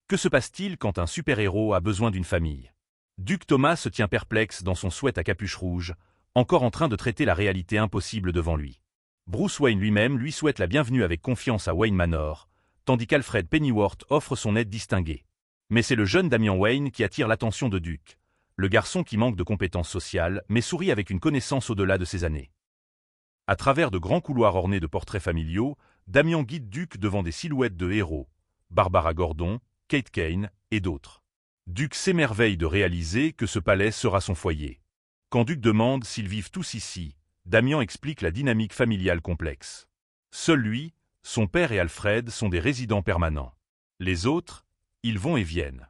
Que se passe-t-il quand un super-héros a besoin d'une famille? Duke Thomas se tient perplexe dans son sweat à capuche rouge, encore en train de traiter la réalité impossible devant lui. Bruce Wayne lui-même lui souhaite la bienvenue avec confiance à Wayne Manor, tandis qu'Alfred Pennyworth offre son aide distinguée. Mais c'est le jeune Damian Wayne qui attire l'attention de Duke, le garçon qui manque de compétences sociales mais sourit avec une connaissance au-delà de ses années. À travers de grands couloirs ornés de portraits familiaux, Damian guide Duke devant des silhouettes de héros, Barbara Gordon, Kate Kane et d'autres. Duke s'émerveille de réaliser que ce palais sera son foyer. Quand Duke demande s'ils vivent tous ici, Damian explique la dynamique familiale complexe. Seul lui, son père et Alfred sont des résidents permanents. Les autres, ils vont et viennent.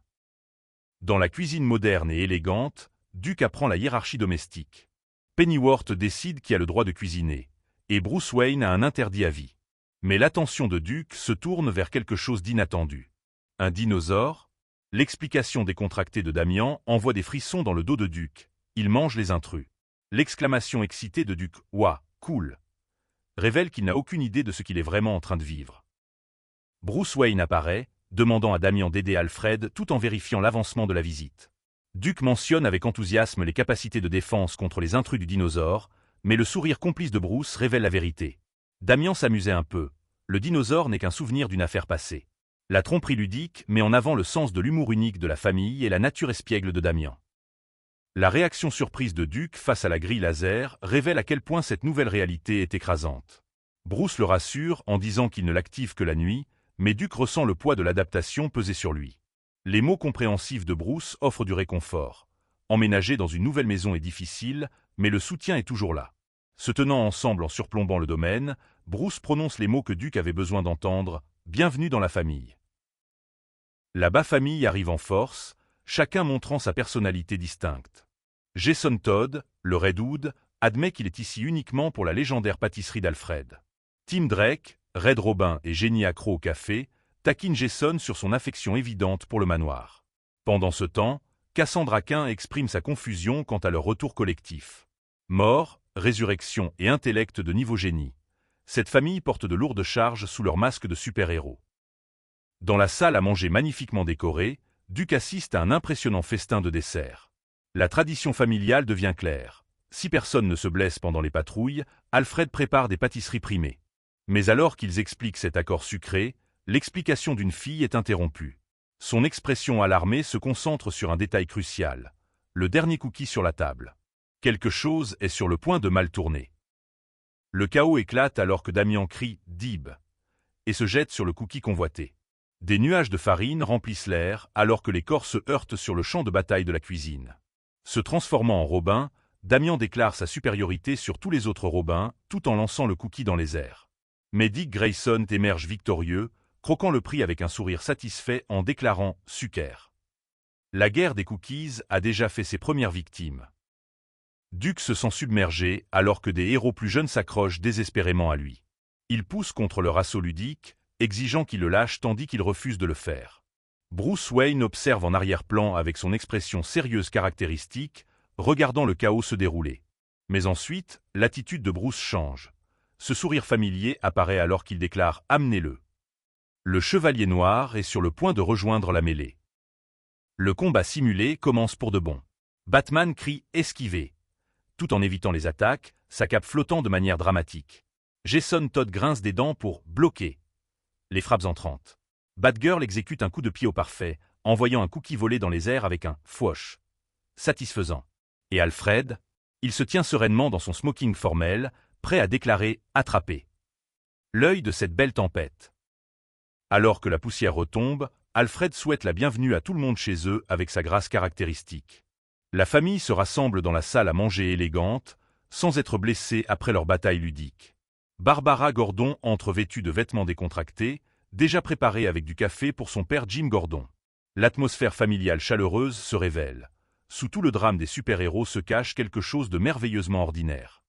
Dans la cuisine moderne et élégante, Duke apprend la hiérarchie domestique. Pennyworth décide qui a le droit de cuisiner, et Bruce Wayne a un interdit à vie. Mais l'attention de Duke se tourne vers quelque chose d'inattendu. Un dinosaure? L'explication décontractée de Damian envoie des frissons dans le dos de Duke. Il mange les intrus. L'exclamation excitée de Duke « Ouah, cool !» révèle qu'il n'a aucune idée de ce qu'il est vraiment en train de vivre. Bruce Wayne apparaît, demandant à Damian d'aider Alfred tout en vérifiant l'avancement de la visite. Duke mentionne avec enthousiasme les capacités de défense contre les intrus du dinosaure, mais le sourire complice de Bruce révèle la vérité. Damian s'amusait un peu. Le dinosaure n'est qu'un souvenir d'une affaire passée. La tromperie ludique met en avant le sens de l'humour unique de la famille et la nature espiègle de Damian. La réaction surprise de Duke face à la grille laser révèle à quel point cette nouvelle réalité est écrasante. Bruce le rassure en disant qu'il ne l'active que la nuit, mais Duke ressent le poids de l'adaptation peser sur lui. Les mots compréhensifs de Bruce offrent du réconfort. Emménager dans une nouvelle maison est difficile, mais le soutien est toujours là. Se tenant ensemble en surplombant le domaine, Bruce prononce les mots que Duke avait besoin d'entendre, « Bienvenue dans la famille ». La bas-famille arrive en force, chacun montrant sa personnalité distincte. Jason Todd, le Red Hood, admet qu'il est ici uniquement pour la légendaire pâtisserie d'Alfred. Tim Drake, Red Robin et Génie accro au café, taquine Jason sur son affection évidente pour le manoir. Pendant ce temps, Cassandra Cain exprime sa confusion quant à leur retour collectif. Mort, résurrection et intellect de niveau génie. Cette famille porte de lourdes charges sous leur masque de super-héros. Dans la salle à manger magnifiquement décorée, Duke assiste à un impressionnant festin de dessert. La tradition familiale devient claire. Si personne ne se blesse pendant les patrouilles, Alfred prépare des pâtisseries primées. Mais alors qu'ils expliquent cet accord sucré, l'explication d'une fille est interrompue. Son expression alarmée se concentre sur un détail crucial. Le dernier cookie sur la table. Quelque chose est sur le point de mal tourner. Le chaos éclate alors que Damian crie « Dib » et se jette sur le cookie convoité. Des nuages de farine remplissent l'air alors que les corps se heurtent sur le champ de bataille de la cuisine. Se transformant en Robin, Damian déclare sa supériorité sur tous les autres Robins tout en lançant le cookie dans les airs. Mais Dick Grayson émerge victorieux, croquant le prix avec un sourire satisfait en déclarant « Sucker ». La guerre des cookies a déjà fait ses premières victimes. Duke se sent submergé alors que des héros plus jeunes s'accrochent désespérément à lui. Il pousse contre leur assaut ludique, exigeant qu'il le lâche tandis qu'il refuse de le faire. Bruce Wayne observe en arrière-plan avec son expression sérieuse caractéristique, regardant le chaos se dérouler. Mais ensuite, l'attitude de Bruce change. Ce sourire familier apparaît alors qu'il déclare « Amenez-le ». Le chevalier noir est sur le point de rejoindre la mêlée. Le combat simulé commence pour de bon. Batman crie « Esquivez !» tout en évitant les attaques, sa cape flottant de manière dramatique. Jason Todd grince des dents pour « bloquer » les frappes entrantes. Batgirl exécute un coup de pied au parfait, envoyant un cookie volé dans les airs avec un « fouoche » satisfaisant. Et Alfred, il se tient sereinement dans son smoking formel, prêt à déclarer « attrapé ». L'œil de cette belle tempête. Alors que la poussière retombe, Alfred souhaite la bienvenue à tout le monde chez eux avec sa grâce caractéristique. La famille se rassemble dans la salle à manger élégante, sans être blessée après leur bataille ludique. Barbara Gordon entre vêtue de vêtements décontractés, déjà préparée avec du café pour son père Jim Gordon. L'atmosphère familiale chaleureuse se révèle. Sous tout le drame des super-héros se cache quelque chose de merveilleusement ordinaire.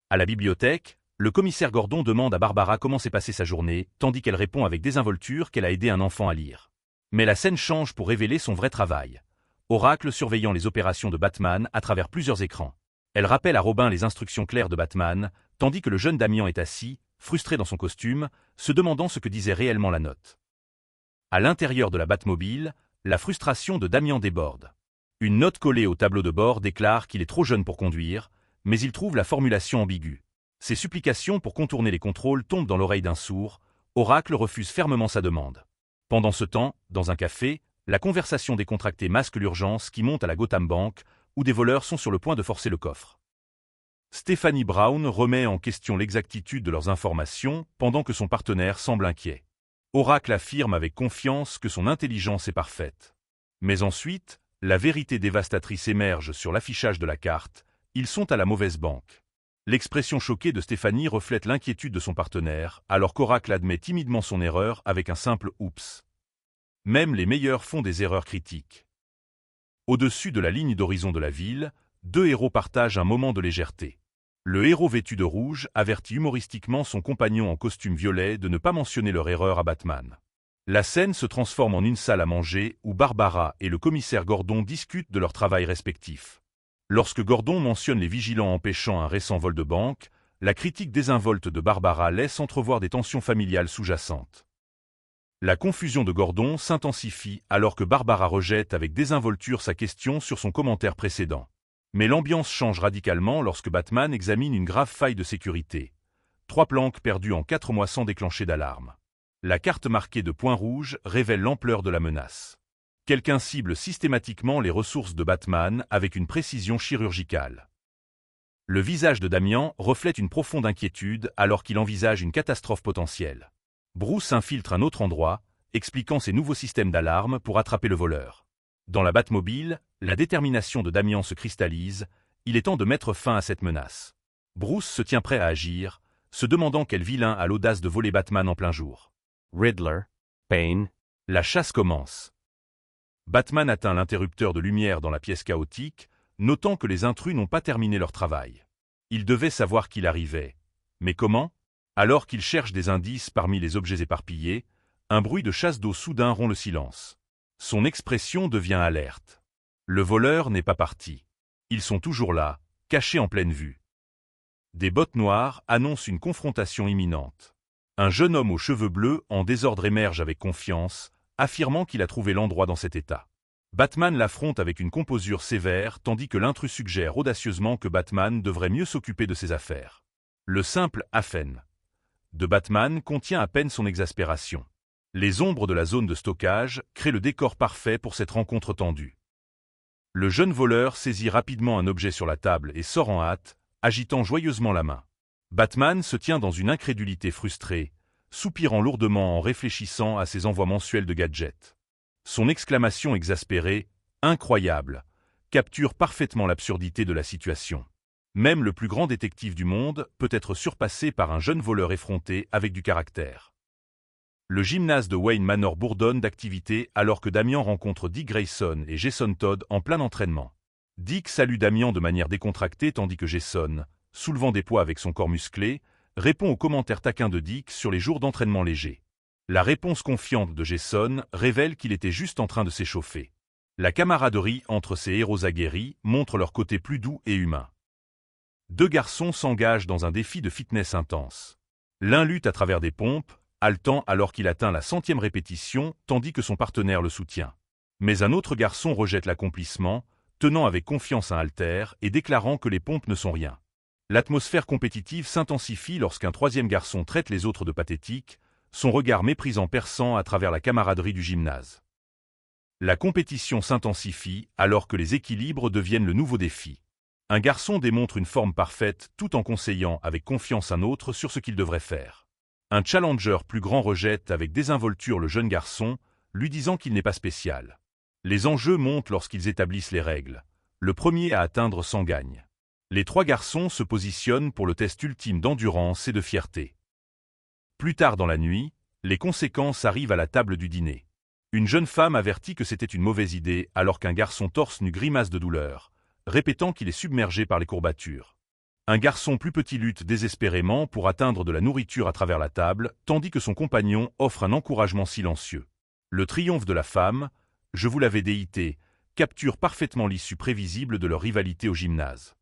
À la bibliothèque, le commissaire Gordon demande à Barbara comment s'est passée sa journée, tandis qu'elle répond avec désinvolture qu'elle a aidé un enfant à lire. Mais la scène change pour révéler son vrai travail. Oracle surveillant les opérations de Batman à travers plusieurs écrans. Elle rappelle à Robin les instructions claires de Batman, tandis que le jeune Damian est assis, frustré dans son costume, se demandant ce que disait réellement la note. À l'intérieur de la Batmobile, la frustration de Damian déborde. Une note collée au tableau de bord déclare qu'il est trop jeune pour conduire, mais il trouve la formulation ambiguë. Ses supplications pour contourner les contrôles tombent dans l'oreille d'un sourd. Oracle refuse fermement sa demande. Pendant ce temps, dans un café, la conversation décontractée masque l'urgence qui monte à la Gotham Bank, où des voleurs sont sur le point de forcer le coffre. Stephanie Brown remet en question l'exactitude de leurs informations pendant que son partenaire semble inquiet. Oracle affirme avec confiance que son intelligence est parfaite. Mais ensuite, la vérité dévastatrice émerge sur l'affichage de la carte. Ils sont à la mauvaise banque. L'expression choquée de Stephanie reflète l'inquiétude de son partenaire, alors qu'Oracle admet timidement son erreur avec un simple « oups ». Même les meilleurs font des erreurs critiques. Au-dessus de la ligne d'horizon de la ville, deux héros partagent un moment de légèreté. Le héros vêtu de rouge avertit humoristiquement son compagnon en costume violet de ne pas mentionner leur erreur à Batman. La scène se transforme en une salle à manger où Barbara et le commissaire Gordon discutent de leur travail respectif. Lorsque Gordon mentionne les vigilants empêchant un récent vol de banque, la critique désinvolte de Barbara laisse entrevoir des tensions familiales sous-jacentes. La confusion de Gordon s'intensifie alors que Barbara rejette avec désinvolture sa question sur son commentaire précédent. Mais l'ambiance change radicalement lorsque Batman examine une grave faille de sécurité. 3 planques perdues en 4 mois sans déclencher d'alarme. La carte marquée de points rouges révèle l'ampleur de la menace. Quelqu'un cible systématiquement les ressources de Batman avec une précision chirurgicale. Le visage de Damian reflète une profonde inquiétude alors qu'il envisage une catastrophe potentielle. Bruce infiltre un autre endroit, expliquant ses nouveaux systèmes d'alarme pour attraper le voleur. Dans la Batmobile, la détermination de Damian se cristallise, il est temps de mettre fin à cette menace. Bruce se tient prêt à agir, se demandant quel vilain a l'audace de voler Batman en plein jour. Riddler, Bane. La chasse commence. Batman atteint l'interrupteur de lumière dans la pièce chaotique, notant que les intrus n'ont pas terminé leur travail. Il devait savoir qu'il arrivait. Mais comment? Alors qu'il cherche des indices parmi les objets éparpillés, un bruit de chasse d'eau soudain rompt le silence. Son expression devient alerte. Le voleur n'est pas parti. Ils sont toujours là, cachés en pleine vue. Des bottes noires annoncent une confrontation imminente. Un jeune homme aux cheveux bleus en désordre émerge avec confiance, affirmant qu'il a trouvé l'endroit dans cet état. Batman l'affronte avec une composure sévère tandis que l'intrus suggère audacieusement que Batman devrait mieux s'occuper de ses affaires. Le simple « Afen » de Batman contient à peine son exaspération. Les ombres de la zone de stockage créent le décor parfait pour cette rencontre tendue. Le jeune voleur saisit rapidement un objet sur la table et sort en hâte, agitant joyeusement la main. Batman se tient dans une incrédulité frustrée, soupirant lourdement en réfléchissant à ses envois mensuels de gadgets. Son exclamation exaspérée, « Incroyable !» capture parfaitement l'absurdité de la situation. Même le plus grand détective du monde peut être surpassé par un jeune voleur effronté avec du caractère. Le gymnase de Wayne Manor bourdonne d'activité alors que Damian rencontre Dick Grayson et Jason Todd en plein entraînement. Dick salue Damian de manière décontractée tandis que Jason, soulevant des poids avec son corps musclé, répond aux commentaires taquins de Dick sur les jours d'entraînement léger. La réponse confiante de Jason révèle qu'il était juste en train de s'échauffer. La camaraderie entre ces héros aguerris montre leur côté plus doux et humain. Deux garçons s'engagent dans un défi de fitness intense. L'un lutte à travers des pompes, haletant alors qu'il atteint la 100e répétition, tandis que son partenaire le soutient. Mais un autre garçon rejette l'accomplissement, tenant avec confiance un haltère et déclarant que les pompes ne sont rien. L'atmosphère compétitive s'intensifie lorsqu'un troisième garçon traite les autres de pathétiques, son regard méprisant perçant à travers la camaraderie du gymnase. La compétition s'intensifie alors que les équilibres deviennent le nouveau défi. Un garçon démontre une forme parfaite tout en conseillant avec confiance un autre sur ce qu'il devrait faire. Un challenger plus grand rejette avec désinvolture le jeune garçon, lui disant qu'il n'est pas spécial. Les enjeux montent lorsqu'ils établissent les règles. Le premier à atteindre s'en gagne. Les 3 garçons se positionnent pour le test ultime d'endurance et de fierté. Plus tard dans la nuit, les conséquences arrivent à la table du dîner. Une jeune femme avertit que c'était une mauvaise idée alors qu'un garçon torse nu grimace de douleur, répétant qu'il est submergé par les courbatures. Un garçon plus petit lutte désespérément pour atteindre de la nourriture à travers la table, tandis que son compagnon offre un encouragement silencieux. Le triomphe de la femme, « Je vous l'avais déité », capture parfaitement l'issue prévisible de leur rivalité au gymnase.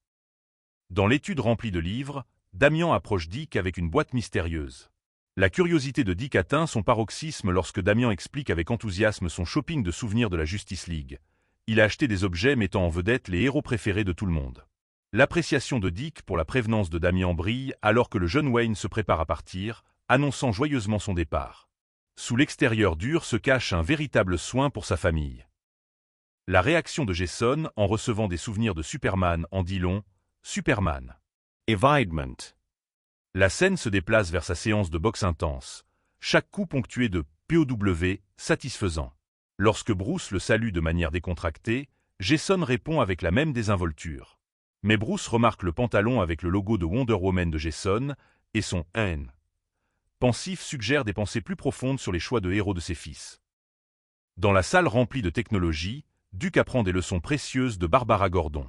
Dans l'étude remplie de livres, Damian approche Dick avec une boîte mystérieuse. La curiosité de Dick atteint son paroxysme lorsque Damian explique avec enthousiasme son shopping de souvenirs de la Justice League. Il a acheté des objets mettant en vedette les héros préférés de tout le monde. L'appréciation de Dick pour la prévenance de Damian brille alors que le jeune Wayne se prépare à partir, annonçant joyeusement son départ. Sous l'extérieur dur se cache un véritable soin pour sa famille. La réaction de Jason en recevant des souvenirs de Superman en dit long. Superman. Evidement. La scène se déplace vers sa séance de boxe intense, chaque coup ponctué de POW satisfaisant. Lorsque Bruce le salue de manière décontractée, Jason répond avec la même désinvolture. Mais Bruce remarque le pantalon avec le logo de Wonder Woman de Jason et son « haine ». Pensif suggère des pensées plus profondes sur les choix de héros de ses fils. Dans la salle remplie de technologie, Duke apprend des leçons précieuses de Barbara Gordon.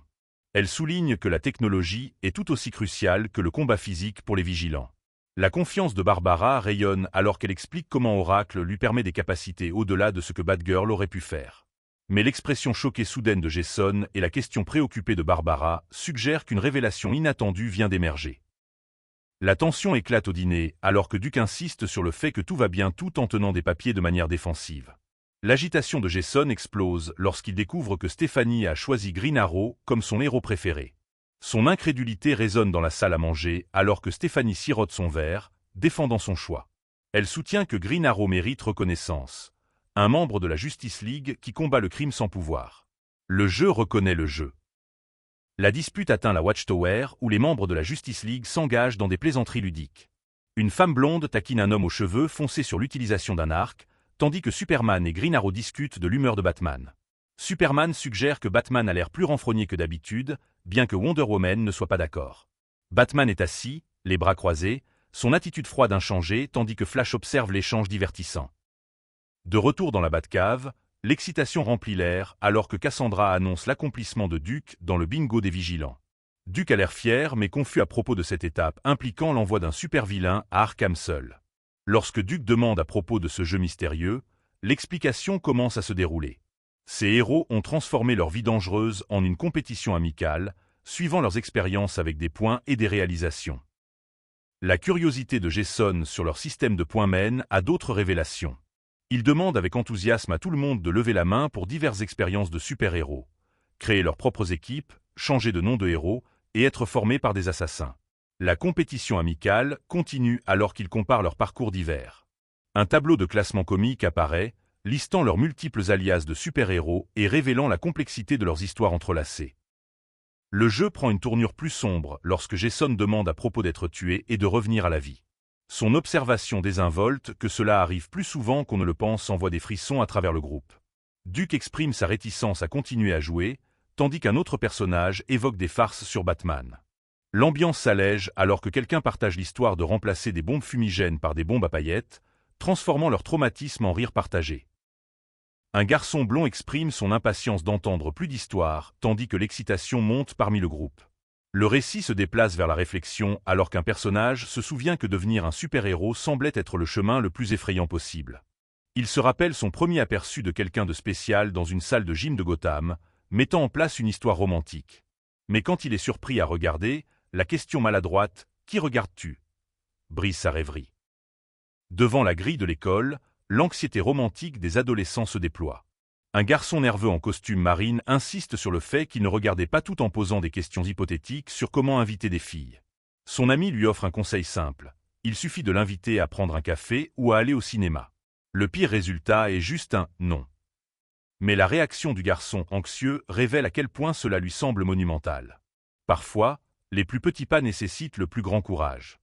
Elle souligne que la technologie est tout aussi cruciale que le combat physique pour les vigilants. La confiance de Barbara rayonne alors qu'elle explique comment Oracle lui permet des capacités au-delà de ce que Batgirl aurait pu faire. Mais l'expression choquée soudaine de Jason et la question préoccupée de Barbara suggèrent qu'une révélation inattendue vient d'émerger. La tension éclate au dîner alors que Duke insiste sur le fait que tout va bien tout en tenant des papiers de manière défensive. L'agitation de Jason explose lorsqu'il découvre que Stephanie a choisi Green Arrow comme son héros préféré. Son incrédulité résonne dans la salle à manger alors que Stephanie sirote son verre, défendant son choix. Elle soutient que Green Arrow mérite reconnaissance, un membre de la Justice League qui combat le crime sans pouvoir. Le jeu reconnaît le jeu. La dispute atteint la Watchtower où les membres de la Justice League s'engagent dans des plaisanteries ludiques. Une femme blonde taquine un homme aux cheveux foncés sur l'utilisation d'un arc, tandis que Superman et Green Arrow discutent de l'humeur de Batman. Superman suggère que Batman a l'air plus renfrogné que d'habitude, bien que Wonder Woman ne soit pas d'accord. Batman est assis, les bras croisés, son attitude froide inchangée tandis que Flash observe l'échange divertissant. De retour dans la Batcave, l'excitation remplit l'air alors que Cassandra annonce l'accomplissement de Duke dans le bingo des vigilants. Duke a l'air fier mais confus à propos de cette étape impliquant l'envoi d'un super-vilain à Arkham seul. Lorsque Duke demande à propos de ce jeu mystérieux, l'explication commence à se dérouler. Ces héros ont transformé leur vie dangereuse en une compétition amicale, suivant leurs expériences avec des points et des réalisations. La curiosité de Jason sur leur système de points mène à d'autres révélations. Il demande avec enthousiasme à tout le monde de lever la main pour diverses expériences de super-héros, créer leurs propres équipes, changer de nom de héros et être formés par des assassins. La compétition amicale continue alors qu'ils comparent leurs parcours divers. Un tableau de classement comique apparaît, listant leurs multiples alias de super-héros et révélant la complexité de leurs histoires entrelacées. Le jeu prend une tournure plus sombre lorsque Jason demande à propos d'être tué et de revenir à la vie. Son observation désinvolte que cela arrive plus souvent qu'on ne le pense envoie des frissons à travers le groupe. Duke exprime sa réticence à continuer à jouer, tandis qu'un autre personnage évoque des farces sur Batman. L'ambiance s'allège alors que quelqu'un partage l'histoire de remplacer des bombes fumigènes par des bombes à paillettes, transformant leur traumatisme en rire partagé. Un garçon blond exprime son impatience d'entendre plus d'histoires, tandis que l'excitation monte parmi le groupe. Le récit se déplace vers la réflexion alors qu'un personnage se souvient que devenir un super-héros semblait être le chemin le plus effrayant possible. Il se rappelle son premier aperçu de quelqu'un de spécial dans une salle de gym de Gotham, mettant en place une histoire romantique. Mais quand il est surpris à regarder, la question maladroite « Qui regardes-tu » brise sa rêverie. Devant la grille de l'école, l'anxiété romantique des adolescents se déploie. Un garçon nerveux en costume marine insiste sur le fait qu'il ne regardait pas tout en posant des questions hypothétiques sur comment inviter des filles. Son ami lui offre un conseil simple. Il suffit de l'inviter à prendre un café ou à aller au cinéma. Le pire résultat est juste un « non ». Mais la réaction du garçon anxieux révèle à quel point cela lui semble monumental. Parfois, les plus petits pas nécessitent le plus grand courage.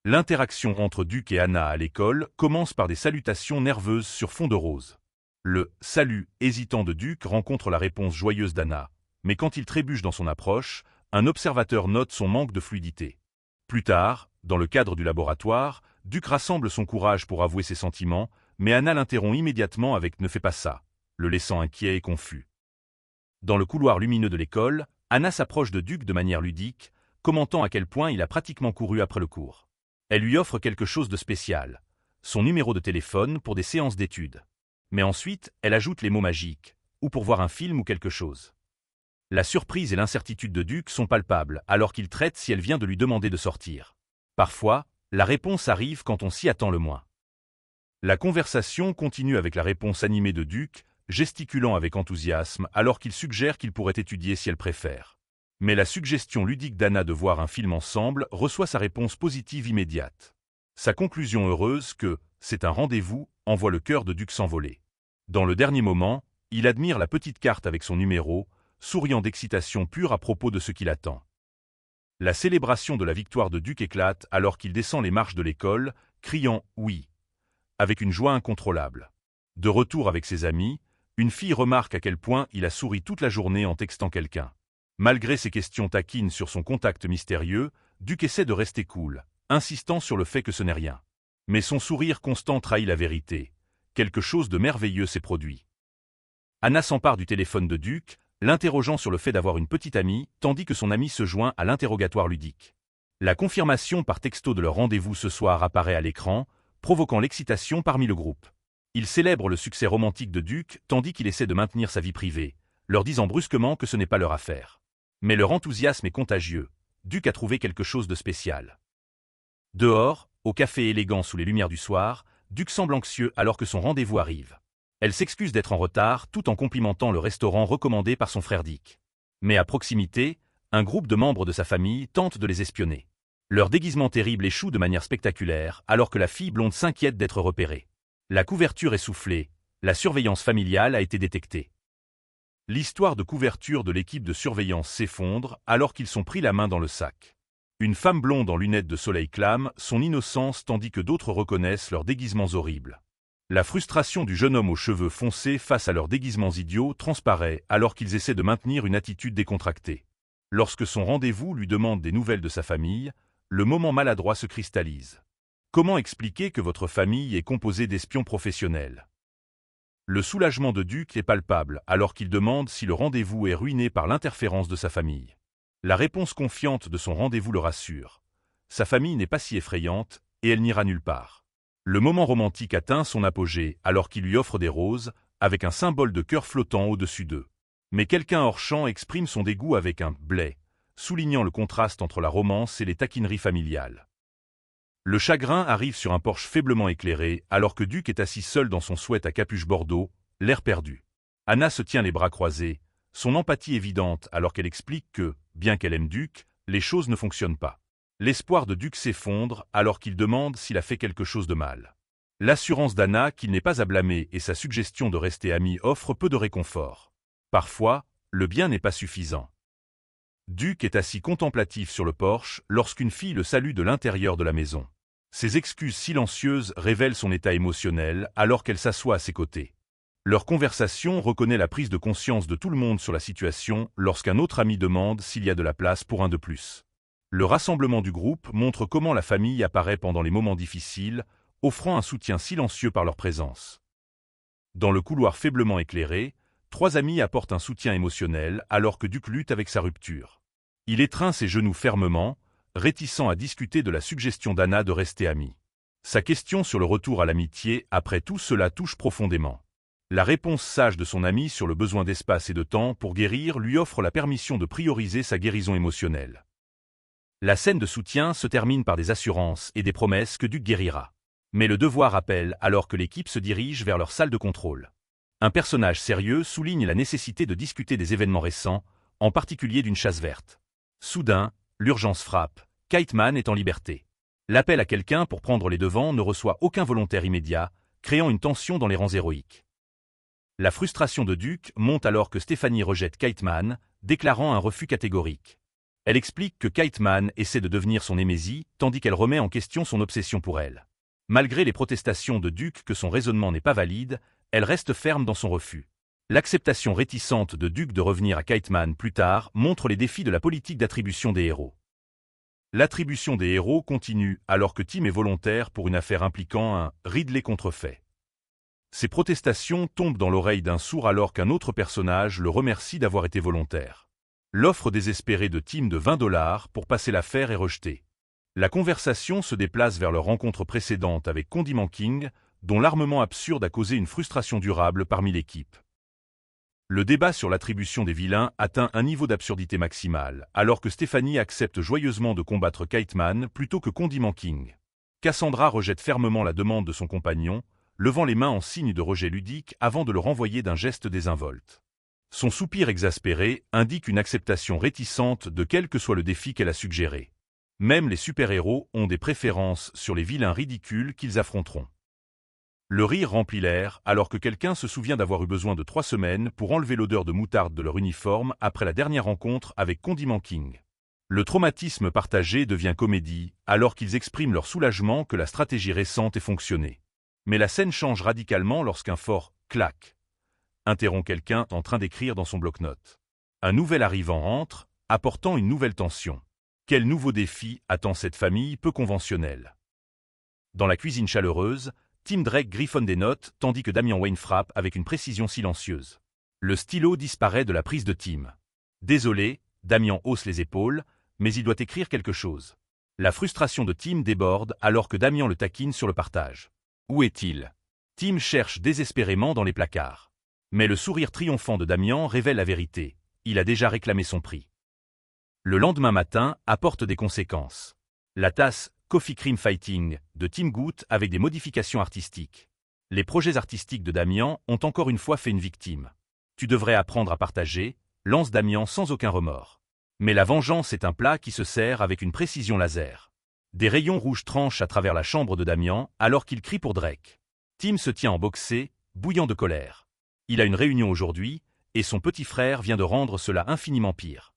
L'interaction entre Duke et Anna à l'école commence par des salutations nerveuses sur fond de rose. Le « salut » hésitant de Duke rencontre la réponse joyeuse d'Anna, mais quand il trébuche dans son approche, un observateur note son manque de fluidité. Plus tard, dans le cadre du laboratoire, Duke rassemble son courage pour avouer ses sentiments, mais Anna l'interrompt immédiatement avec « ne fais pas ça », le laissant inquiet et confus. Dans le couloir lumineux de l'école, Anna s'approche de Duke de manière ludique, commentant à quel point il a pratiquement couru après le cours. Elle lui offre quelque chose de spécial, son numéro de téléphone pour des séances d'études. Mais ensuite, elle ajoute les mots magiques, ou pour voir un film ou quelque chose. La surprise et l'incertitude de Duke sont palpables alors qu'il traite si elle vient de lui demander de sortir. Parfois, La réponse arrive quand on s'y attend le moins. La conversation continue avec la réponse animée de Duke, gesticulant avec enthousiasme alors qu'il suggère qu'il pourrait étudier si elle préfère. Mais la suggestion ludique d'Anna de voir un film ensemble reçoit sa réponse positive immédiate. Sa conclusion heureuse que « c'est un rendez-vous » envoie le cœur de Duke s'envoler. Dans le dernier moment, il admire la petite carte avec son numéro, souriant d'excitation pure à propos de ce qu'il attend. La célébration de la victoire de Duke éclate alors qu'il descend les marches de l'école, criant « oui » avec une joie incontrôlable. De retour avec ses amis, une fille remarque à quel point il a souri toute la journée en textant quelqu'un. Malgré ses questions taquines sur son contact mystérieux, Duke essaie de rester cool, insistant sur le fait que ce n'est rien. Mais son sourire constant trahit la vérité. Quelque chose de merveilleux s'est produit. Anna s'empare du téléphone de Duke, l'interrogeant sur le fait d'avoir une petite amie, tandis que son ami se joint à l'interrogatoire ludique. La confirmation par texto de leur rendez-vous ce soir apparaît à l'écran, provoquant l'excitation parmi le groupe. Il célèbre le succès romantique de Duke tandis qu'il essaie de maintenir sa vie privée, leur disant brusquement que ce n'est pas leur affaire. Mais leur enthousiasme est contagieux. Duke a trouvé quelque chose de spécial. Dehors, au café élégant sous les lumières du soir, Duke semble anxieux alors que son rendez-vous arrive. Elle s'excuse d'être en retard tout en complimentant le restaurant recommandé par son frère Dick. Mais à proximité, un groupe de membres de sa famille tente de les espionner. Leur déguisement terrible échoue de manière spectaculaire alors que la fille blonde s'inquiète d'être repérée. La couverture est soufflée, la surveillance familiale a été détectée. L'histoire de couverture de l'équipe de surveillance s'effondre alors qu'ils sont pris la main dans le sac. Une femme blonde en lunettes de soleil clame son innocence tandis que d'autres reconnaissent leurs déguisements horribles. La frustration du jeune homme aux cheveux foncés face à leurs déguisements idiots transparaît alors qu'ils essaient de maintenir une attitude décontractée. Lorsque son rendez-vous lui demande des nouvelles de sa famille, le moment maladroit se cristallise. Comment expliquer que votre famille est composée d'espions professionnels? Le soulagement de Duke est palpable alors qu'il demande si le rendez-vous est ruiné par l'interférence de sa famille. La réponse confiante de son rendez-vous le rassure. Sa famille n'est pas si effrayante et elle n'ira nulle part. Le moment romantique atteint son apogée alors qu'il lui offre des roses, avec un symbole de cœur flottant au-dessus d'eux. Mais quelqu'un hors champ exprime son dégoût avec un « blé », soulignant le contraste entre la romance et les taquineries familiales. Le chagrin arrive sur un porche faiblement éclairé alors que Duke est assis seul dans son sweat à capuche bordeaux, l'air perdu. Anna se tient les bras croisés, son empathie évidente alors qu'elle explique que, bien qu'elle aime Duke, les choses ne fonctionnent pas. L'espoir de Duke s'effondre alors qu'il demande s'il a fait quelque chose de mal. L'assurance d'Anna qu'il n'est pas à blâmer et sa suggestion de rester amis offrent peu de réconfort. Parfois, le bien n'est pas suffisant. Duke est assis contemplatif sur le porche lorsqu'une fille le salue de l'intérieur de la maison. Ses excuses silencieuses révèlent son état émotionnel alors qu'elle s'assoit à ses côtés. Leur conversation reconnaît la prise de conscience de tout le monde sur la situation lorsqu'un autre ami demande s'il y a de la place pour un de plus. Le rassemblement du groupe montre comment la famille apparaît pendant les moments difficiles, offrant un soutien silencieux par leur présence. Dans le couloir faiblement éclairé, 3 amis apportent un soutien émotionnel alors que Duke lutte avec sa rupture. Il étreint ses genoux fermement, réticent à discuter de la suggestion d'Anna de rester amie. Sa question sur le retour à l'amitié après tout cela touche profondément. La réponse sage de son ami sur le besoin d'espace et de temps pour guérir lui offre la permission de prioriser sa guérison émotionnelle. La scène de soutien se termine par des assurances et des promesses que Duke guérira. Mais le devoir appelle alors que l'équipe se dirige vers leur salle de contrôle. Un personnage sérieux souligne la nécessité de discuter des événements récents, en particulier d'une chasse verte. Soudain, l'urgence frappe, Kite Man est en liberté. L'appel à quelqu'un pour prendre les devants ne reçoit aucun volontaire immédiat, créant une tension dans les rangs héroïques. La frustration de Duke monte alors que Stephanie rejette Kite Man, déclarant un refus catégorique. Elle explique que Kite Man essaie de devenir son némésie, tandis qu'elle remet en question son obsession pour elle. Malgré les protestations de Duke que son raisonnement n'est pas valide, elle reste ferme dans son refus. L'acceptation réticente de Duke de revenir à Kite Man plus tard montre les défis de la politique d'attribution des héros. L'attribution des héros continue alors que Tim est volontaire pour une affaire impliquant un Ridley contrefait. Ces protestations tombent dans l'oreille d'un sourd alors qu'un autre personnage le remercie d'avoir été volontaire. L'offre désespérée de Tim de $20 pour passer l'affaire est rejetée. La conversation se déplace vers leur rencontre précédente avec Condiment King, dont l'armement absurde a causé une frustration durable parmi l'équipe. Le débat sur l'attribution des vilains atteint un niveau d'absurdité maximale, alors que Stephanie accepte joyeusement de combattre Kite Man plutôt que Condiment King. Cassandra rejette fermement la demande de son compagnon, levant les mains en signe de rejet ludique avant de le renvoyer d'un geste désinvolte. Son soupir exaspéré indique une acceptation réticente de quel que soit le défi qu'elle a suggéré. Même les super-héros ont des préférences sur les vilains ridicules qu'ils affronteront. Le rire remplit l'air alors que quelqu'un se souvient d'avoir eu besoin de 3 semaines pour enlever l'odeur de moutarde de leur uniforme après la dernière rencontre avec Condiment King. Le traumatisme partagé devient comédie alors qu'ils expriment leur soulagement que la stratégie récente ait fonctionné. Mais la scène change radicalement lorsqu'un fort « clac » interrompt quelqu'un en train d'écrire dans son bloc-notes. Un nouvel arrivant entre, apportant une nouvelle tension. Quel nouveau défi attend cette famille peu conventionnelle? Dans la cuisine chaleureuse, Tim Drake griffonne des notes tandis que Damian Wayne frappe avec une précision silencieuse. Le stylo disparaît de la prise de Tim. Désolé, Damian hausse les épaules, mais il doit écrire quelque chose. La frustration de Tim déborde alors que Damian le taquine sur le partage. Où est-il? Tim cherche désespérément dans les placards. Mais le sourire triomphant de Damian révèle la vérité. Il a déjà réclamé son prix. Le lendemain matin apporte des conséquences. La tasse Coffee Cream Fighting de Tim goûte avec des modifications artistiques. Les projets artistiques de Damian ont encore une fois fait une victime. Tu devrais apprendre à partager, lance Damian sans aucun remords. Mais la vengeance est un plat qui se sert avec une précision laser. Des rayons rouges tranchent à travers la chambre de Damian alors qu'il crie pour Drake. Tim se tient en boxé, bouillant de colère. Il a une réunion aujourd'hui, et son petit frère vient de rendre cela infiniment pire.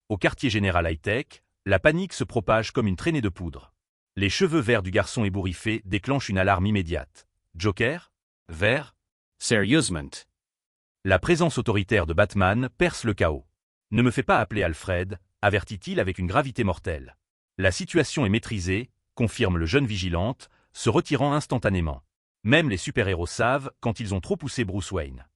Au quartier général high-tech, la panique se propage comme une traînée de poudre. Les cheveux verts du garçon ébouriffé déclenchent une alarme immédiate. Joker? Vert? Sérieusement. La présence autoritaire de Batman perce le chaos. Ne me fais pas appeler Alfred, avertit-il avec une gravité mortelle. La situation est maîtrisée, confirme le jeune vigilante, se retirant instantanément. Même les super-héros savent quand ils ont trop poussé Bruce Wayne.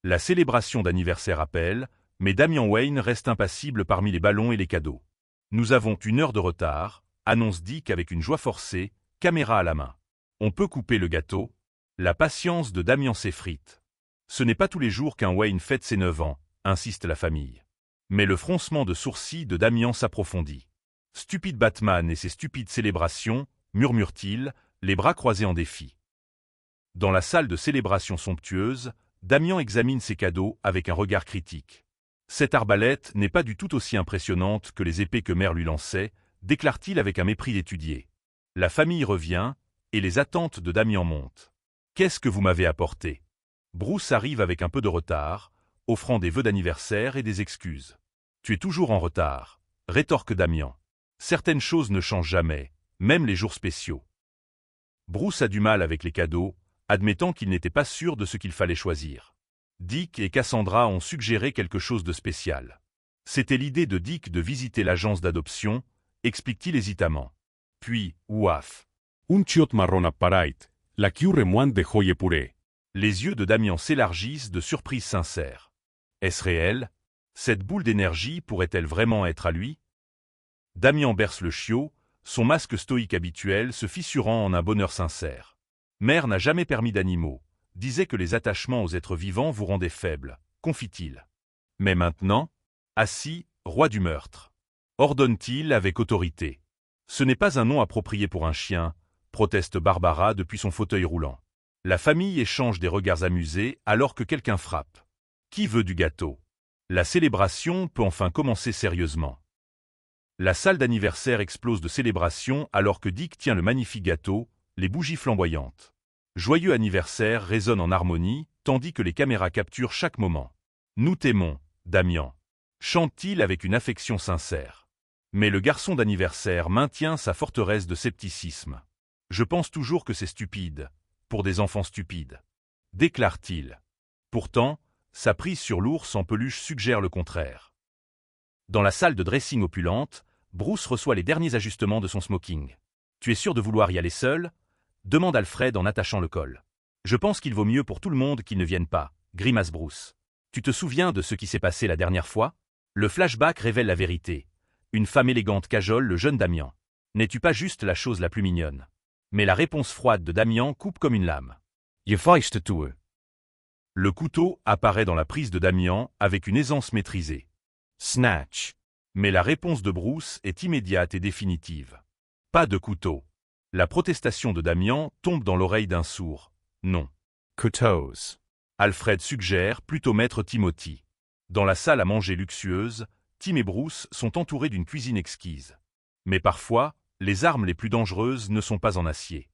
La célébration d'anniversaire appelle, mais Damian Wayne reste impassible parmi les ballons et les cadeaux. Nous avons 1 heure de retard, annonce Dick avec une joie forcée, caméra à la main. On peut couper le gâteau? La patience de Damian s'effrite. Ce n'est pas tous les jours qu'un Wayne fête ses 9 ans, insiste la famille. Mais le froncement de sourcils de Damian s'approfondit. Stupide Batman et ses stupides célébrations, murmure-t-il, les bras croisés en défi. Dans la salle de célébration somptueuse, Damian examine ses cadeaux avec un regard critique. Cette arbalète n'est pas du tout aussi impressionnante que les épées que mère lui lançait, déclare-t-il avec un mépris d'étudier. La famille revient, et les attentes de Damian montent. Qu'est-ce que vous m'avez apporté? Bruce arrive avec un peu de retard, offrant des vœux d'anniversaire et des excuses. Tu es toujours en retard, rétorque Damian. Certaines choses ne changent jamais, même les jours spéciaux. Bruce a du mal avec les cadeaux, admettant qu'il n'était pas sûr de ce qu'il fallait choisir. Dick et Cassandra ont suggéré quelque chose de spécial. C'était l'idée de Dick de visiter l'agence d'adoption, explique-t-il hésitamment. Puis, ouaf. Un chiot marron apparait, la chiu remoine de joie purée. Les yeux de Damian s'élargissent de surprise sincère. Est-ce réel? Cette boule d'énergie pourrait-elle vraiment être à lui? Damian berce le chiot, son masque stoïque habituel se fissurant en un bonheur sincère. Mère n'a jamais permis d'animaux, disait que les attachements aux êtres vivants vous rendaient faibles, confie-t-il. Mais maintenant, assis, roi du meurtre. Ordonne-t-il avec autorité. Ce n'est pas un nom approprié pour un chien, proteste Barbara depuis son fauteuil roulant. La famille échange des regards amusés alors que quelqu'un frappe. Qui veut du gâteau? La célébration peut enfin commencer sérieusement. La salle d'anniversaire explose de célébration alors que Dick tient le magnifique gâteau, les bougies flamboyantes. Joyeux anniversaire résonne en harmonie, tandis que les caméras capturent chaque moment. Nous t'aimons, Damian, chante-t-il avec une affection sincère. Mais le garçon d'anniversaire maintient sa forteresse de scepticisme. Je pense toujours que c'est stupide, pour des enfants stupides, déclare-t-il. Pourtant, sa prise sur l'ours en peluche suggère le contraire. Dans la salle de dressing opulente, Bruce reçoit les derniers ajustements de son smoking. « Tu es sûr de vouloir y aller seul ?» demande Alfred en attachant le col. « Je pense qu'il vaut mieux pour tout le monde qu'il ne vienne pas », grimace Bruce. « Tu te souviens de ce qui s'est passé la dernière fois ?» Le flashback révèle la vérité. Une femme élégante cajole le jeune Damian. « N'es-tu pas juste la chose la plus mignonne ?» Mais la réponse froide de Damian coupe comme une lame. « Je feiste tout. Le couteau apparaît dans la prise de Damian avec une aisance maîtrisée. Snatch. Mais la réponse de Bruce est immédiate et définitive. Pas de couteau. La protestation de Damian tombe dans l'oreille d'un sourd. Non. Couteaux. Alfred suggère plutôt maître Timothy. Dans la salle à manger luxueuse, Tim et Bruce sont entourés d'une cuisine exquise. Mais parfois, les armes les plus dangereuses ne sont pas en acier.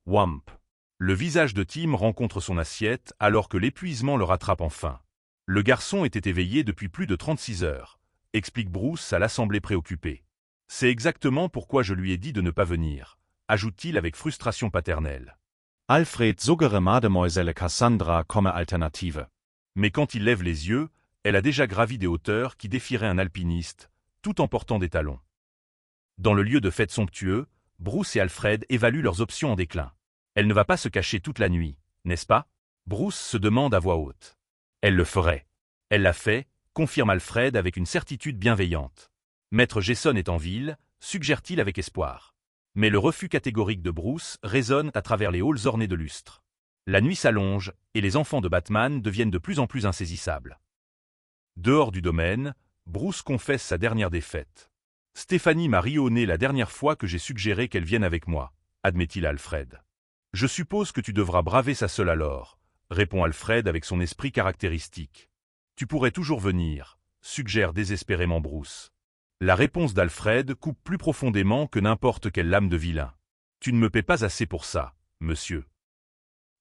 Wump. Le visage de Tim rencontre son assiette alors que l'épuisement le rattrape enfin. Le garçon était éveillé depuis plus de 36 heures, explique Bruce à l'assemblée préoccupée. C'est exactement pourquoi je lui ai dit de ne pas venir, ajoute-t-il avec frustration paternelle. Alfred suggere Mademoiselle Cassandra comme alternative. Mais quand il lève les yeux, elle a déjà gravi des hauteurs qui défieraient un alpiniste, tout en portant des talons. Dans le lieu de fête somptueux, Bruce et Alfred évaluent leurs options en déclin. Elle ne va pas se cacher toute la nuit, n'est-ce pas? Bruce se demande à voix haute. Elle le ferait. Elle l'a fait, confirme Alfred avec une certitude bienveillante. Maître Jason est en ville, suggère-t-il avec espoir. Mais le refus catégorique de Bruce résonne à travers les halls ornés de lustres. La nuit s'allonge, et les enfants de Batman deviennent de plus en plus insaisissables. Dehors du domaine, Bruce confesse sa dernière défaite. Stéphanie m'a ri au nez la dernière fois que j'ai suggéré qu'elle vienne avec moi, admet-il à Alfred. Je suppose que tu devras braver ça seul alors, répond Alfred avec son esprit caractéristique. Tu pourrais toujours venir, suggère désespérément Bruce. La réponse d'Alfred coupe plus profondément que n'importe quelle lame de vilain. Tu ne me paies pas assez pour ça, monsieur.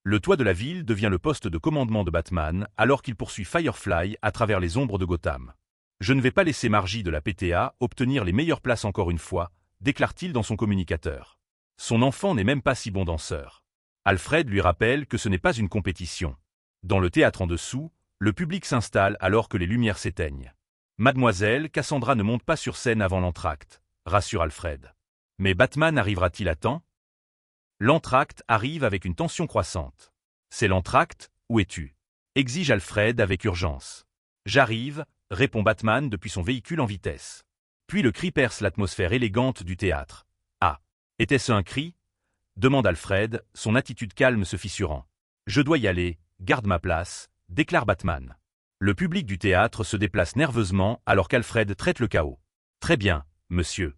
Le toit de la ville devient le poste de commandement de Batman alors qu'il poursuit Firefly à travers les ombres de Gotham. Je ne vais pas laisser Margie de la PTA obtenir les meilleures places encore une fois, déclare-t-il dans son communicateur. Son enfant n'est même pas si bon danseur. Alfred lui rappelle que ce n'est pas une compétition. Dans le théâtre en dessous, le public s'installe alors que les lumières s'éteignent. Mademoiselle Cassandra ne monte pas sur scène avant l'entracte, rassure Alfred. Mais Batman arrivera-t-il à temps? L'entracte arrive avec une tension croissante. C'est l'entracte, où es-tu? Exige Alfred avec urgence. J'arrive, répond Batman depuis son véhicule en vitesse. Puis le cri perce l'atmosphère élégante du théâtre. Ah, était-ce un cri? Demande Alfred, son attitude calme se fissurant. Je dois y aller, garde ma place, déclare Batman. Le public du théâtre se déplace nerveusement alors qu'Alfred traite le chaos. Très bien, monsieur.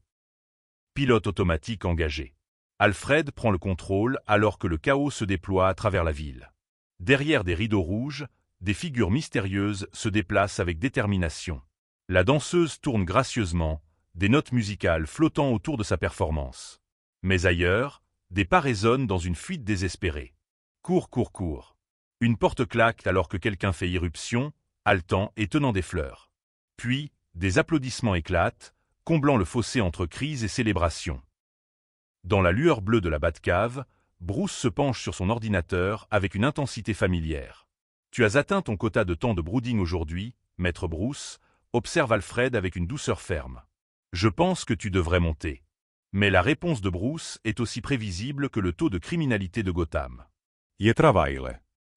Pilote automatique engagé. Alfred prend le contrôle alors que le chaos se déploie à travers la ville. Derrière des rideaux rouges, des figures mystérieuses se déplacent avec détermination. La danseuse tourne gracieusement, des notes musicales flottant autour de sa performance. Mais ailleurs, des pas résonnent dans une fuite désespérée. Cours, cours, cours. Une porte claque alors que quelqu'un fait irruption, haletant et tenant des fleurs. Puis, des applaudissements éclatent, comblant le fossé entre cris et célébrations. Dans la lueur bleue de la Batcave, Bruce se penche sur son ordinateur avec une intensité familière. « Tu as atteint ton quota de temps de brooding aujourd'hui, maître Bruce », observe Alfred avec une douceur ferme. « Je pense que tu devrais monter. » Mais la réponse de Bruce est aussi prévisible que le taux de criminalité de Gotham. Je travaille.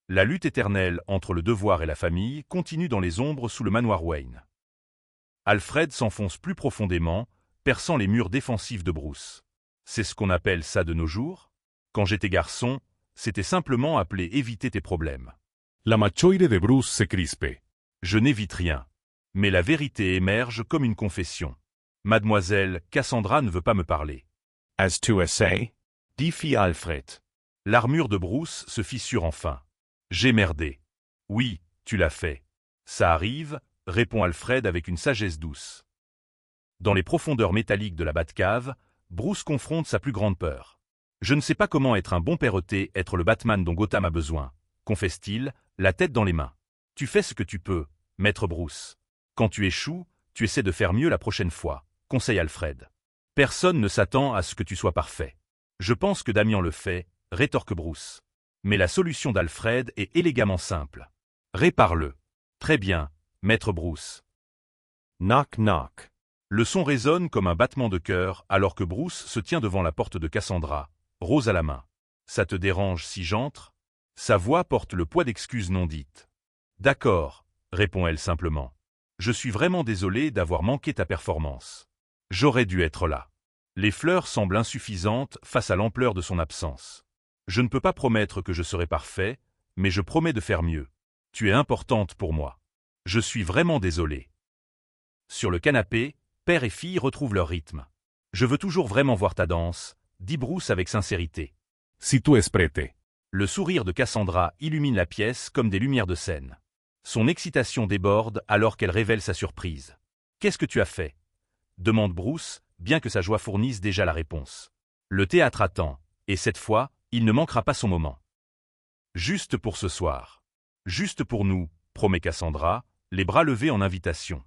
La lutte éternelle entre le devoir et la famille continue dans les ombres sous le manoir Wayne. Alfred s'enfonce plus profondément, perçant les murs défensifs de Bruce. C'est ce qu'on appelle ça de nos jours? Quand j'étais garçon, c'était simplement appelé éviter tes problèmes. La machoire de Bruce se crispe. Je n'évite rien. Mais la vérité émerge comme une confession. Mademoiselle Cassandra ne veut pas me parler. As to essay? Défie Alfred. L'armure de Bruce se fissure enfin. J'ai merdé. Oui, tu l'as fait. Ça arrive, répond Alfred avec une sagesse douce. Dans les profondeurs métalliques de la Batcave, Bruce confronte sa plus grande peur. Je ne sais pas comment être un bon perroté, être le Batman dont Gotham a besoin, confesse-t-il, la tête dans les mains. Tu fais ce que tu peux, maître Bruce. Quand tu échoues, tu essaies de faire mieux la prochaine fois, conseille Alfred. Personne ne s'attend à ce que tu sois parfait. Je pense que Damian le fait, rétorque Bruce. Mais la solution d'Alfred est élégamment simple. Répare-le. Très bien, maître Bruce. Knock knock. Le son résonne comme un battement de cœur alors que Bruce se tient devant la porte de Cassandra, rose à la main. Ça te dérange si j'entre? Sa voix porte le poids d'excuses non dites. D'accord, répond-elle simplement. Je suis vraiment désolé d'avoir manqué ta performance. J'aurais dû être là. Les fleurs semblent insuffisantes face à l'ampleur de son absence. Je ne peux pas promettre que je serai parfait, mais je promets de faire mieux. Tu es importante pour moi. Je suis vraiment désolé. Sur le canapé, père et fille retrouvent leur rythme. Je veux toujours vraiment voir ta danse, dit Bruce avec sincérité. Si tu es prête. Le sourire de Cassandra illumine la pièce comme des lumières de scène. Son excitation déborde alors qu'elle révèle sa surprise. « Qu'est-ce que tu as fait ?» demande Bruce, bien que sa joie fournisse déjà la réponse. Le théâtre attend, et cette fois, il ne manquera pas son moment. Juste pour ce soir. Juste pour nous, promet Cassandra, les bras levés en invitation.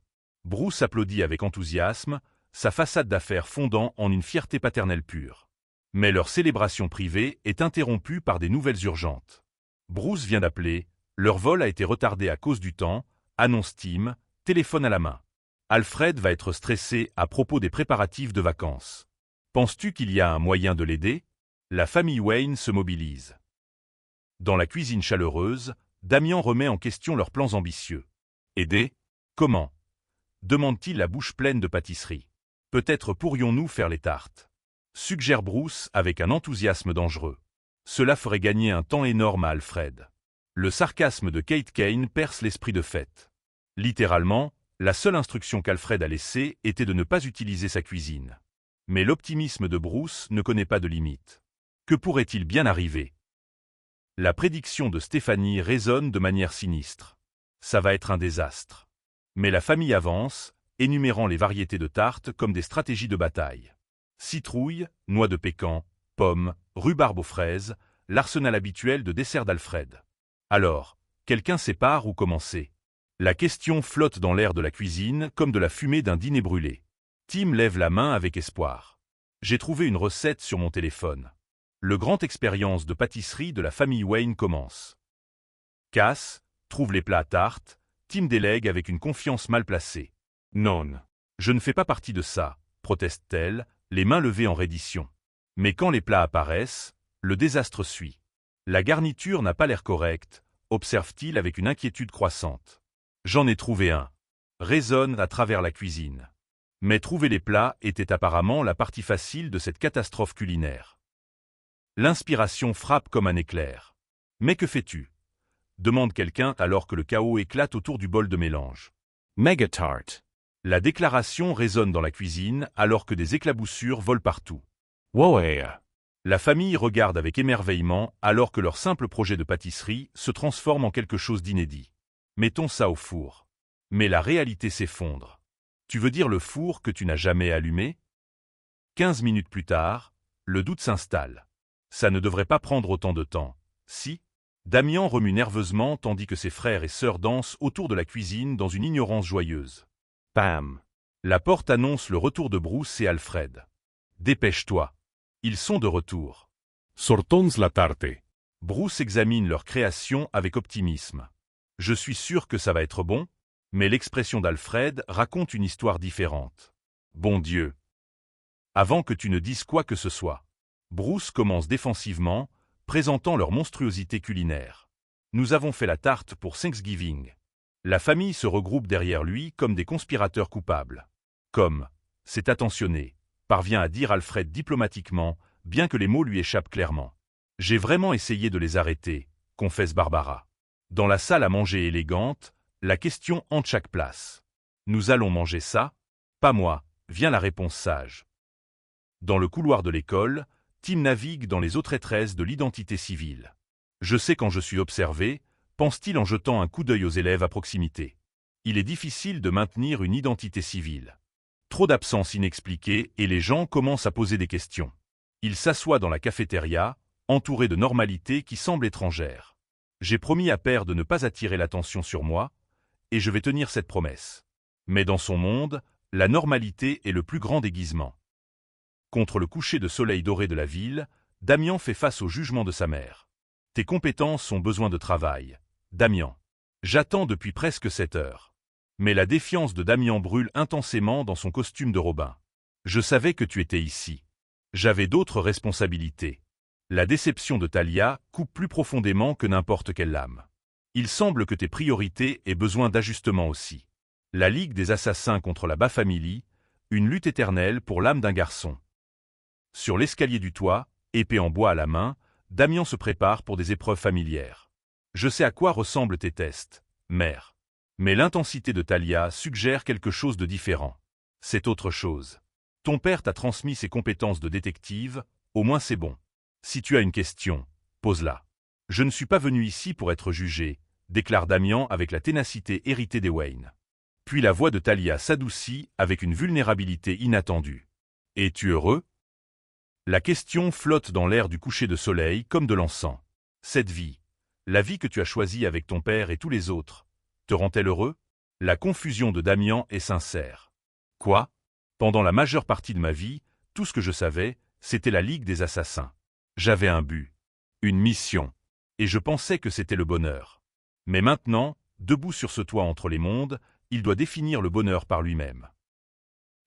Bruce applaudit avec enthousiasme, sa façade d'affaires fondant en une fierté paternelle pure. Mais leur célébration privée est interrompue par des nouvelles urgentes. Bruce vient d'appeler, leur vol a été retardé à cause du temps, annonce Tim, téléphone à la main. Alfred va être stressé à propos des préparatifs de vacances. Penses-tu qu'il y a un moyen de l'aider? La famille Wayne se mobilise. Dans la cuisine chaleureuse, Damian remet en question leurs plans ambitieux. Aider? Comment? Demande-t-il la bouche pleine de pâtisserie. Peut-être pourrions-nous faire les tartes? Suggère Bruce avec un enthousiasme dangereux. Cela ferait gagner un temps énorme à Alfred. Le sarcasme de Kate Kane perce l'esprit de fête. Littéralement, la seule instruction qu'Alfred a laissée était de ne pas utiliser sa cuisine. Mais l'optimisme de Bruce ne connaît pas de limite. Que pourrait-il bien arriver? La prédiction de Stéphanie résonne de manière sinistre. Ça va être un désastre. Mais la famille avance, énumérant les variétés de tartes comme des stratégies de bataille. Citrouille, noix de pécan, pommes, rhubarbe aux fraises, l'arsenal habituel de dessert d'Alfred. Alors, quelqu'un sépare ou commencer? La question flotte dans l'air de la cuisine comme de la fumée d'un dîner brûlé. Tim lève la main avec espoir. J'ai trouvé une recette sur mon téléphone. Le grand expérience de pâtisserie de la famille Wayne commence. Cass trouve les plats à tarte, Tim délègue avec une confiance mal placée. Non, je ne fais pas partie de ça, proteste-t-elle, les mains levées en reddition. Mais quand les plats apparaissent, le désastre suit. La garniture n'a pas l'air correcte, observe-t-il avec une inquiétude croissante. J'en ai trouvé un. Résonne à travers la cuisine. Mais trouver les plats était apparemment la partie facile de cette catastrophe culinaire. L'inspiration frappe comme un éclair. Mais que fais-tu? Demande quelqu'un alors que le chaos éclate autour du bol de mélange. Megatart. La déclaration résonne dans la cuisine alors que des éclaboussures volent partout. Woea. La famille regarde avec émerveillement alors que leur simple projet de pâtisserie se transforme en quelque chose d'inédit. Mettons ça au four. Mais la réalité s'effondre. Tu veux dire le four que tu n'as jamais allumé? 15 minutes plus tard, le doute s'installe. Ça ne devrait pas prendre autant de temps. Si? Damian remue nerveusement tandis que ses frères et sœurs dansent autour de la cuisine dans une ignorance joyeuse. Bam. La porte annonce le retour de Bruce et Alfred. Dépêche-toi. Ils sont de retour. Sortons la tarte. Bruce examine leur création avec optimisme. Je suis sûr que ça va être bon, mais l'expression d'Alfred raconte une histoire différente. Bon Dieu. Avant que tu ne dises quoi que ce soit. Bruce commence défensivement, présentant leur monstruosité culinaire. Nous avons fait la tarte pour Thanksgiving. La famille se regroupe derrière lui comme des conspirateurs coupables. Comme, c'est attentionné, parvient à dire Alfred diplomatiquement, bien que les mots lui échappent clairement. J'ai vraiment essayé de les arrêter, confesse Barbara. Dans la salle à manger élégante, la question hante chaque place. Nous allons manger ça? Pas moi, vient la réponse sage. Dans le couloir de l'école, Tim navigue dans les eaux traîtresses de l'identité civile. Je sais quand je suis observé, pense-t-il en jetant un coup d'œil aux élèves à proximité. Il est difficile de maintenir une identité civile. Trop d'absences inexpliquées et les gens commencent à poser des questions. Il s'assoit dans la cafétéria, entouré de normalités qui semblent étrangères. J'ai promis à Père de ne pas attirer l'attention sur moi, et je vais tenir cette promesse. Mais dans son monde, la normalité est le plus grand déguisement. Contre le coucher de soleil doré de la ville, Damian fait face au jugement de sa mère. Tes compétences ont besoin de travail. Damian. J'attends depuis presque 7 heures. Mais la défiance de Damian brûle intensément dans son costume de Robin. Je savais que tu étais ici. J'avais d'autres responsabilités. La déception de Talia coupe plus profondément que n'importe quelle lame. Il semble que tes priorités aient besoin d'ajustement aussi. La Ligue des Assassins contre la Bas-Family, une lutte éternelle pour l'âme d'un garçon. Sur l'escalier du toit, épée en bois à la main, Damian se prépare pour des épreuves familières. Je sais à quoi ressemblent tes tests, mère. Mais l'intensité de Talia suggère quelque chose de différent. C'est autre chose. Ton père t'a transmis ses compétences de détective, Au moins c'est bon. Si tu as une question, pose-la. Je ne suis pas venu ici pour être jugé, déclare Damian avec la ténacité héritée des Wayne. Puis la voix de Talia s'adoucit avec une vulnérabilité inattendue. Es-tu heureux? La question flotte dans l'air du coucher de soleil comme de l'encens. Cette vie, la vie que tu as choisie avec ton père et tous les autres, te rend-elle heureux? La confusion de Damian est sincère. Quoi? Pendant la majeure partie de ma vie, tout ce que je savais, c'était la Ligue des Assassins. J'avais un but, une mission, et je pensais que c'était le bonheur. Mais maintenant, debout sur ce toit entre les mondes, il doit définir le bonheur par lui-même.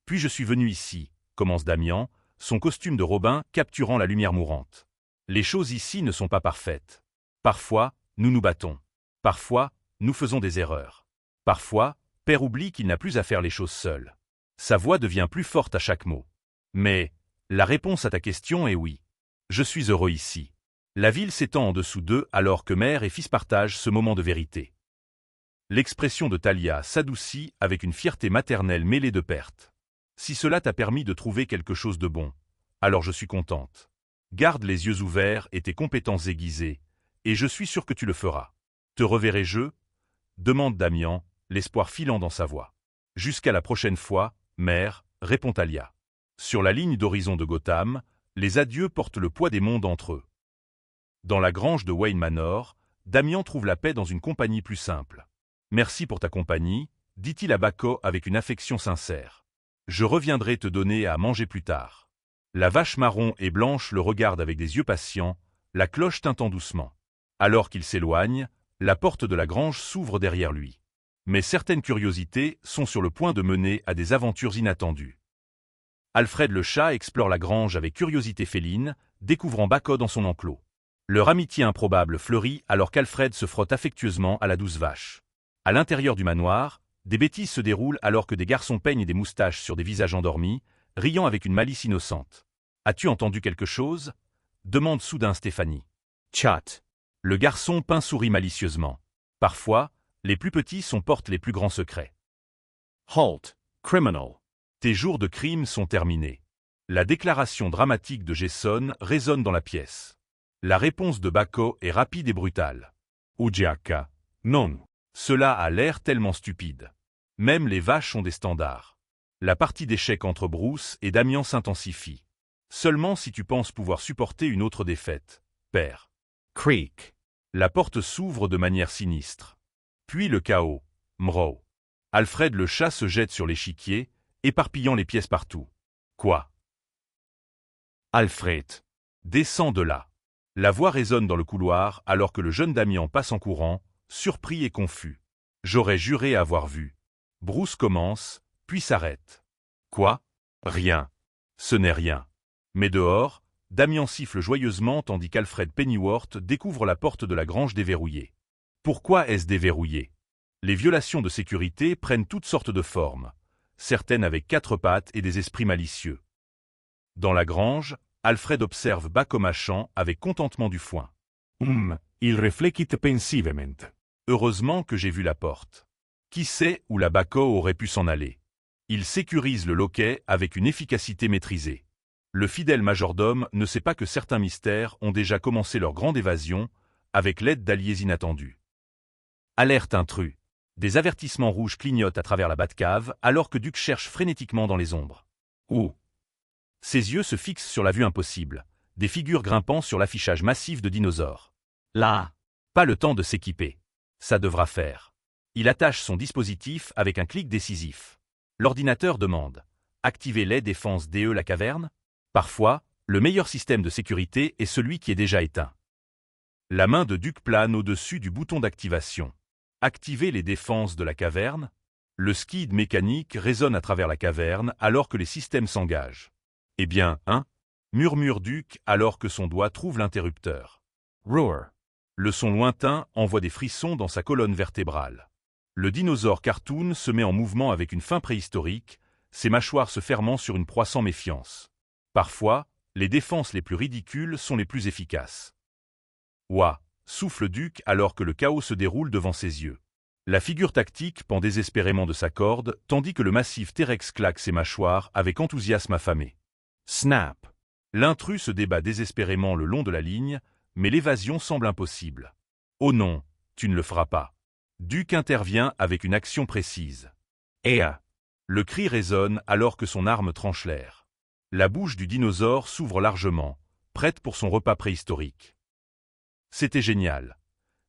Puis je suis venu ici, commence Damian, son costume de Robin capturant la lumière mourante. Les choses ici ne sont pas parfaites. Parfois, nous nous battons. Parfois, nous faisons des erreurs. Parfois, Père oublie qu'il n'a plus à faire les choses seul. Sa voix devient plus forte à chaque mot. Mais, la réponse à ta question est oui. Je suis heureux ici. La ville s'étend en dessous d'eux alors que mère et fils partagent ce moment de vérité. L'expression de Talia s'adoucit avec une fierté maternelle mêlée de perte. Si cela t'a permis de trouver quelque chose de bon, alors je suis contente. Garde les yeux ouverts et tes compétences aiguisées, et je suis sûr que tu le feras. Te reverrai-je? Demande Damian, l'espoir filant dans sa voix. Jusqu'à la prochaine fois, mère, répond Talia. Sur la ligne d'horizon de Gotham, les adieux portent le poids des mondes entre eux. Dans la grange de Wayne Manor, Damian trouve la paix dans une compagnie plus simple. Merci pour ta compagnie, dit-il à Baco avec une affection sincère. Je reviendrai te donner à manger plus tard. La vache marron et blanche le regarde avec des yeux patients, la cloche tintant doucement. Alors qu'il s'éloigne, la porte de la grange s'ouvre derrière lui. Mais certaines curiosités sont sur le point de mener à des aventures inattendues. Alfred le chat explore la grange avec curiosité féline, découvrant Baco dans son enclos. Leur amitié improbable fleurit alors qu'Alfred se frotte affectueusement à la douce vache. À l'intérieur du manoir, des bêtises se déroulent alors que des garçons peignent des moustaches sur des visages endormis, riant avec une malice innocente. « As-tu entendu quelque chose » demande soudain Stéphanie. Chat. Le garçon pinsourit malicieusement. Parfois, les plus petits portent les plus grands secrets. Halt. Criminal. Tes jours de crime sont terminés. La déclaration dramatique de Jason résonne dans la pièce. La réponse de Baco est rapide et brutale. Ujiaka. Non. Cela a l'air tellement stupide. Même les vaches ont des standards. La partie d'échecs entre Bruce et Damian s'intensifie. Seulement si tu penses pouvoir supporter une autre défaite, père. Creak. La porte s'ouvre de manière sinistre. Puis le chaos. Mro. Alfred le chat se jette sur l'échiquier, éparpillant les pièces partout. Quoi? Alfred. Descends de là. La voix résonne dans le couloir alors que le jeune Damian passe en courant, surpris et confus. J'aurais juré avoir vu. Bruce commence, puis s'arrête. Quoi? Rien. Ce n'est rien. Mais dehors, Damian siffle joyeusement tandis qu'Alfred Pennyworth découvre la porte de la grange déverrouillée. Pourquoi est-ce déverrouillé? Les violations de sécurité prennent toutes sortes de formes, certaines avec 4 pattes et des esprits malicieux. Dans la grange, Alfred observe Baco mâchant avec contentement du foin. Il reflectit pensivement. Heureusement que j'ai vu la porte. Qui sait où la Baco aurait pu s'en aller? Il sécurise le loquet avec une efficacité maîtrisée. Le fidèle majordome ne sait pas que certains mystères ont déjà commencé leur grande évasion, avec l'aide d'alliés inattendus. Alerte intrus. Des avertissements rouges clignotent à travers la Batcave alors que Duke cherche frénétiquement dans les ombres. Où? Ses yeux se fixent sur la vue impossible, des figures grimpant sur l'affichage massif de dinosaures. Là, pas le temps de s'équiper. Ça devra faire. Il attache son dispositif avec un clic décisif. L'ordinateur demande « Activez les défenses DE la caverne ?» Parfois, le meilleur système de sécurité est celui qui est déjà éteint. La main de Duke plane au-dessus du bouton d'activation. Activer les défenses de la caverne? Le skid mécanique résonne à travers la caverne alors que les systèmes s'engagent. Eh bien, hein? Murmure Duke alors que son doigt trouve l'interrupteur. Roar. Le son lointain envoie des frissons dans sa colonne vertébrale. Le dinosaure cartoon se met en mouvement avec une fin préhistorique, ses mâchoires se fermant sur une proie sans méfiance. Parfois, les défenses les plus ridicules sont les plus efficaces. Ouah, souffle Duke alors que le chaos se déroule devant ses yeux. La figure tactique pend désespérément de sa corde, tandis que le massif T-Rex claque ses mâchoires avec enthousiasme affamé. Snap. L'intrus se débat désespérément le long de la ligne, mais l'évasion semble impossible. Oh non, tu ne le feras pas. Duke intervient avec une action précise. Ea. Le cri résonne alors que son arme tranche l'air. La bouche du dinosaure s'ouvre largement, prête pour son repas préhistorique. C'était génial,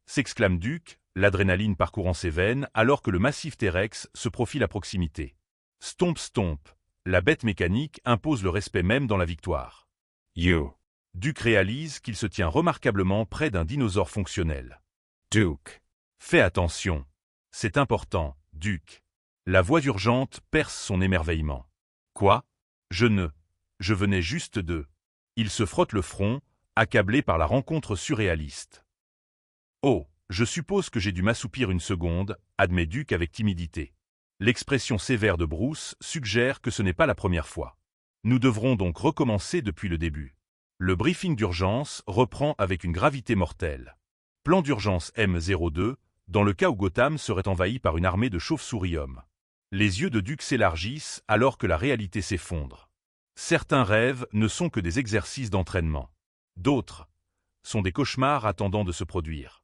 s'exclame Duke, l'adrénaline parcourant ses veines alors que le massif T-Rex se profile à proximité. Stomp stomp, la bête mécanique impose le respect même dans la victoire. You. Duke réalise qu'il se tient remarquablement près d'un dinosaure fonctionnel. Duke. Fais attention. C'est important, Duke. La voix d'urgente perce son émerveillement. Quoi? Je venais juste de... Il se frotte le front, accablé par la rencontre surréaliste. Oh, je suppose que j'ai dû m'assoupir une seconde, admet Duke avec timidité. L'expression sévère de Bruce suggère que ce n'est pas la première fois. Nous devrons donc recommencer depuis le début. Le briefing d'urgence reprend avec une gravité mortelle. Plan d'urgence M02, dans le cas où Gotham serait envahi par une armée de chauves-souris hommes. Les yeux de Duke s'élargissent alors que la réalité s'effondre. Certains rêves ne sont que des exercices d'entraînement. D'autres sont des cauchemars attendant de se produire.